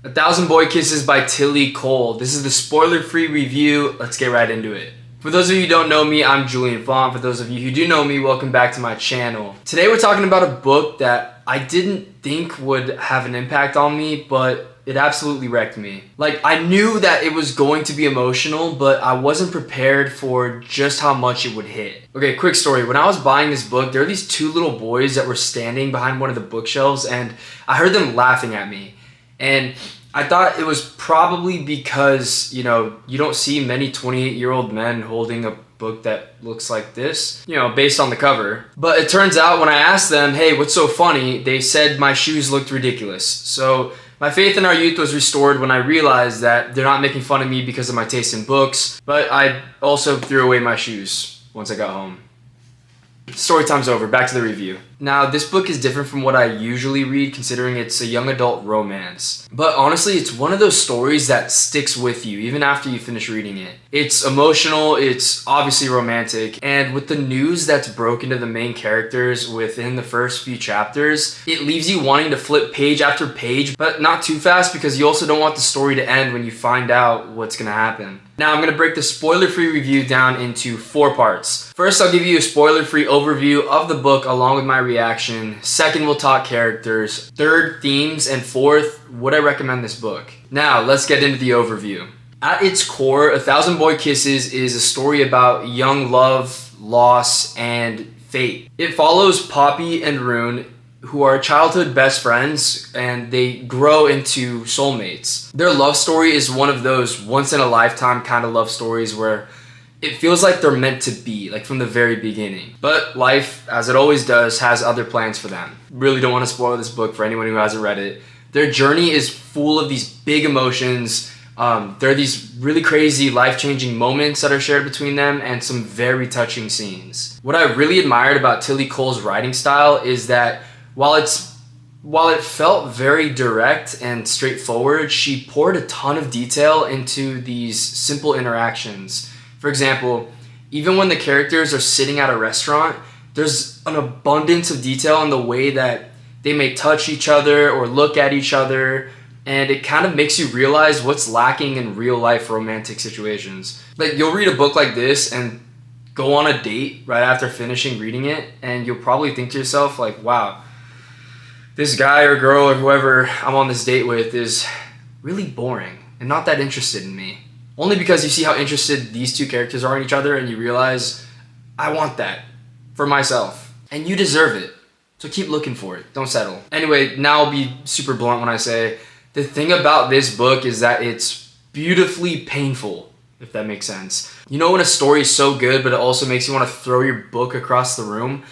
A Thousand Boy Kisses by Tillie Cole. This is the spoiler-free review. Let's get right into it. For those of you who don't know me, I'm Julian. For those of you who do know me, welcome back to my channel. Today we're talking about a book that I didn't think would have an impact on me, but it absolutely wrecked me. Like, I knew that it was going to be emotional, but I wasn't prepared for just how much it would hit. Okay, quick story. When I was buying this book, there were these two little boys that were standing behind one of the bookshelves, and I heard them laughing at me. And I thought it was probably because, you don't see many 28-year-old men holding a book that looks like this, based on the cover. But it turns out when I asked them, hey, what's so funny? They said my shoes looked ridiculous. So my faith in our youth was restored when I realized that they're not making fun of me because of my taste in books, but I also threw away my shoes once I got home. Story time's over, back to the review. Now, this book is different from what I usually read, considering it's a young adult romance. But honestly, it's one of those stories that sticks with you even after you finish reading it. It's emotional, it's obviously romantic, and with the news that's broken to the main characters within the first few chapters, it leaves you wanting to flip page after page, but not too fast because you also don't want the story to end when you find out what's gonna happen. Now, I'm gonna break the spoiler-free review down into 4 parts. First, I'll give you a spoiler-free overview of the book along with my reaction. Second, we'll talk characters. Third, themes. And fourth, would I recommend this book? Now, let's get into the overview. At its core, A Thousand Boy Kisses is a story about young love, loss, and fate. It follows Poppy and Rune, who are childhood best friends, and they grow into soulmates. Their love story is one of those once-in-a-lifetime kind of love stories where it feels like they're meant to be, like from the very beginning. But life, as it always does, has other plans for them. Really don't want to spoil this book for anyone who hasn't read it. Their journey is full of these big emotions. There are these really crazy, life-changing moments that are shared between them and some very touching scenes. What I really admired about Tillie Cole's writing style is that while it felt very direct and straightforward, she poured a ton of detail into these simple interactions. For example, even when the characters are sitting at a restaurant, there's an abundance of detail in the way that they may touch each other or look at each other, and it kind of makes you realize what's lacking in real-life romantic situations. Like, you'll read a book like this and go on a date right after finishing reading it, and you'll probably think to yourself, like, wow, this guy or girl or whoever I'm on this date with is really boring and not that interested in me. Only because you see how interested these two characters are in each other and you realize, I want that for myself. And you deserve it. So keep looking for it. Don't settle. Anyway, now I'll be super blunt when I say, the thing about this book is that it's beautifully painful, if that makes sense. You know when a story is so good, but it also makes you want to throw your book across the room?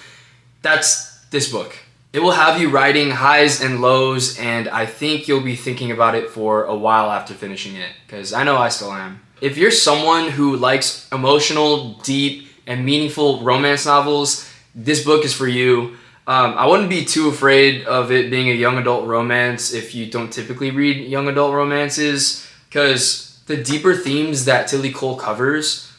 That's this book. It will have you writing highs and lows, and I think you'll be thinking about it for a while after finishing it, because I know I still am. If you're someone who likes emotional, deep, and meaningful romance novels, this book is for you. I wouldn't be too afraid of it being a young adult romance if you don't typically read young adult romances, because the deeper themes that Tillie Cole covers,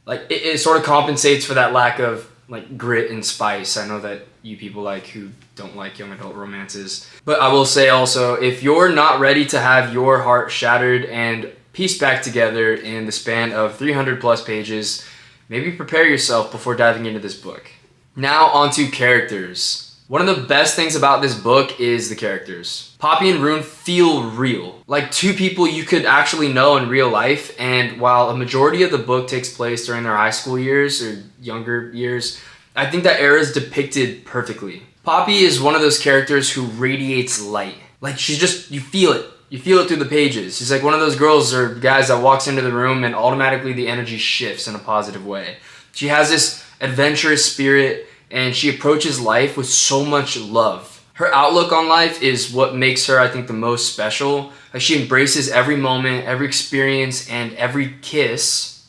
like it sort of compensates for that lack of like grit and spice. I know that you people who don't like young adult romances. But I will say also, if you're not ready to have your heart shattered and pieced back together in the span of 300 plus pages, maybe prepare yourself before diving into this book. Now onto characters. One of the best things about this book is the characters. Poppy and Rune feel real, like two people you could actually know in real life, and while a majority of the book takes place during their high school years or younger years, I think that era is depicted perfectly. Poppy is one of those characters who radiates light. Like, she's just, you feel it. You feel it through the pages. She's like one of those girls or guys that walks into the room and automatically the energy shifts in a positive way. She has this adventurous spirit, and she approaches life with so much love. Her outlook on life is what makes her, I think, the most special. Like, she embraces every moment, every experience, and every kiss.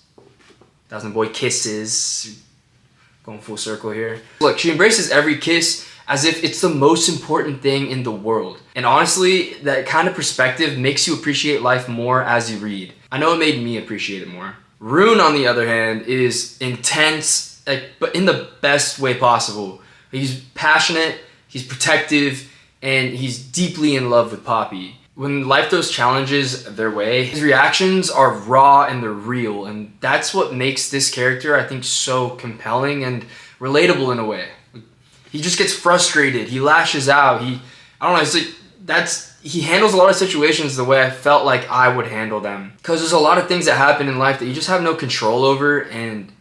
Thousand Boy Kisses. Going full circle here. Look, she embraces every kiss as if it's the most important thing in the world. And honestly, that kind of perspective makes you appreciate life more as you read. I know it made me appreciate it more. Rune, on the other hand, is intense, but in the best way possible. He's passionate, he's protective, and he's deeply in love with Poppy. When life throws challenges their way, his reactions are raw and they're real. And that's what makes this character, I think, so compelling and relatable in a way. He just gets frustrated. He lashes out. I don't know, it's like, he handles a lot of situations the way I felt like I would handle them. Because there's a lot of things that happen in life that you just have no control over and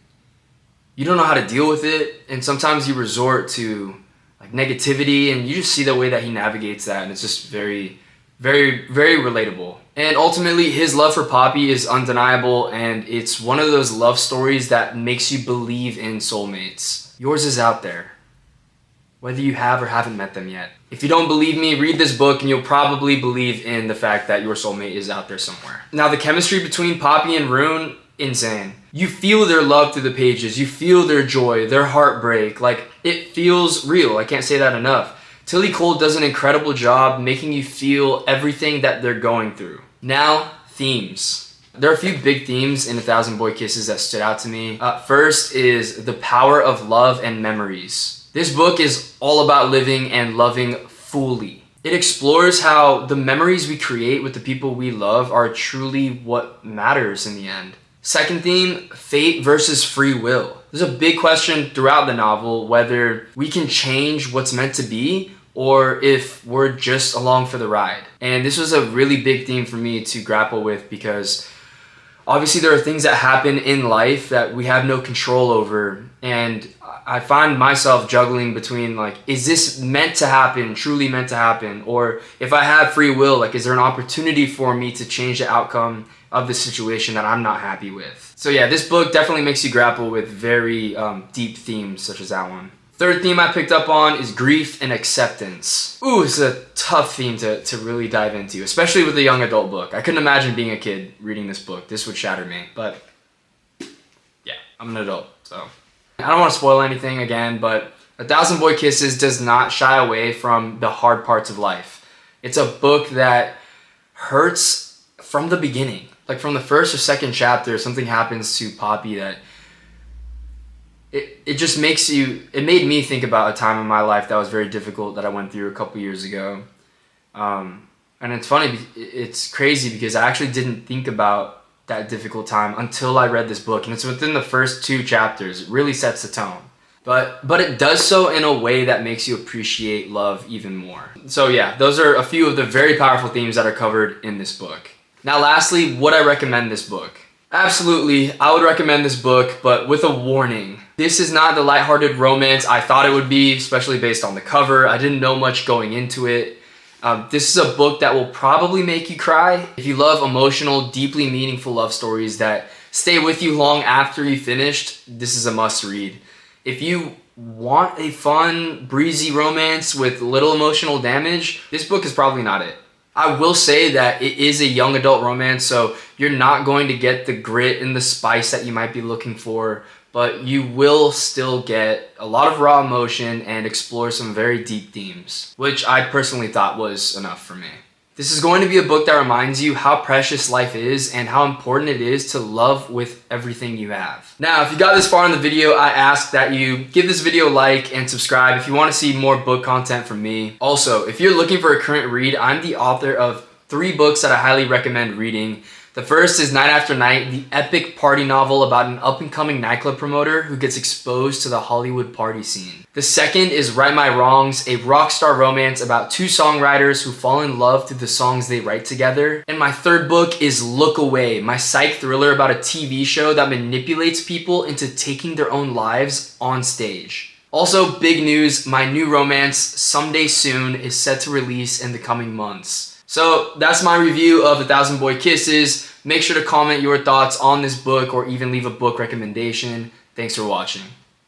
you don't know how to deal with it. And sometimes you resort to like negativity, and you just see the way that he navigates that, and it's just very, very, very relatable. And ultimately, his love for Poppy is undeniable, and it's one of those love stories that makes you believe in soulmates. Yours is out there, whether you have or haven't met them yet. If you don't believe me, read this book and you'll probably believe in the fact that your soulmate is out there somewhere. Now, the chemistry between Poppy and Rune, insane. You feel their love through the pages. You feel their joy, their heartbreak. Like, it feels real. I can't say that enough. Tillie Cole does an incredible job making you feel everything that they're going through. Now, themes. There are a few big themes in A Thousand Boy Kisses that stood out to me. First is the power of love and memories. This book is all about living and loving fully. It explores how the memories we create with the people we love are truly what matters in the end. Second theme, fate versus free will. There's a big question throughout the novel whether we can change what's meant to be or if we're just along for the ride. And this was a really big theme for me to grapple with because obviously there are things that happen in life that we have no control over, and I find myself juggling between like, is this meant to happen, truly meant to happen? Or if I have free will, like, is there an opportunity for me to change the outcome of the situation that I'm not happy with? So yeah, this book definitely makes you grapple with very deep themes such as that one. Third theme I picked up on is grief and acceptance. Ooh, it's a tough theme to really dive into, especially with a young adult book. I couldn't imagine being a kid reading this book. This would shatter me, but yeah, I'm an adult, so. I don't want to spoil anything again, but A Thousand Boy Kisses does not shy away from the hard parts of life. It's a book that hurts from the beginning. Like from the first or second chapter, something happens to Poppy that it just makes you, it made me think about a time in my life that was very difficult that I went through a couple years ago. And it's funny, it's crazy because I actually didn't think about that difficult time until I read this book, and it's within the first 2 chapters. It really sets the tone. But it does so in a way that makes you appreciate love even more. So yeah, those are a few of the very powerful themes that are covered in this book. Now lastly, would I recommend this book? Absolutely, I would recommend this book, but with a warning. This is not the lighthearted romance I thought it would be, especially based on the cover. I didn't know much going into it. This is a book that will probably make you cry. If you love emotional, deeply meaningful love stories that stay with you long after you finished, this is a must read. If you want a fun, breezy romance with little emotional damage, this book is probably not it. I will say that it is a young adult romance, so you're not going to get the grit and the spice that you might be looking for, but you will still get a lot of raw emotion and explore some very deep themes, which I personally thought was enough for me. This is going to be a book that reminds you how precious life is and how important it is to love with everything you have. Now, if you got this far in the video, I ask that you give this video a like and subscribe if you want to see more book content from me. Also, if you're looking for a current read, I'm the author of 3 books that I highly recommend reading. The first is Night After Night, the epic party novel about an up-and-coming nightclub promoter who gets exposed to the Hollywood party scene. The second is Right My Wrongs, a rock star romance about 2 songwriters who fall in love through the songs they write together. And my third book is Look Away, my psych thriller about a TV show that manipulates people into taking their own lives on stage. Also, big news, my new romance, Someday Soon, is set to release in the coming months. So that's my review of A Thousand Boy Kisses. Make sure to comment your thoughts on this book or even leave a book recommendation. Thanks for watching.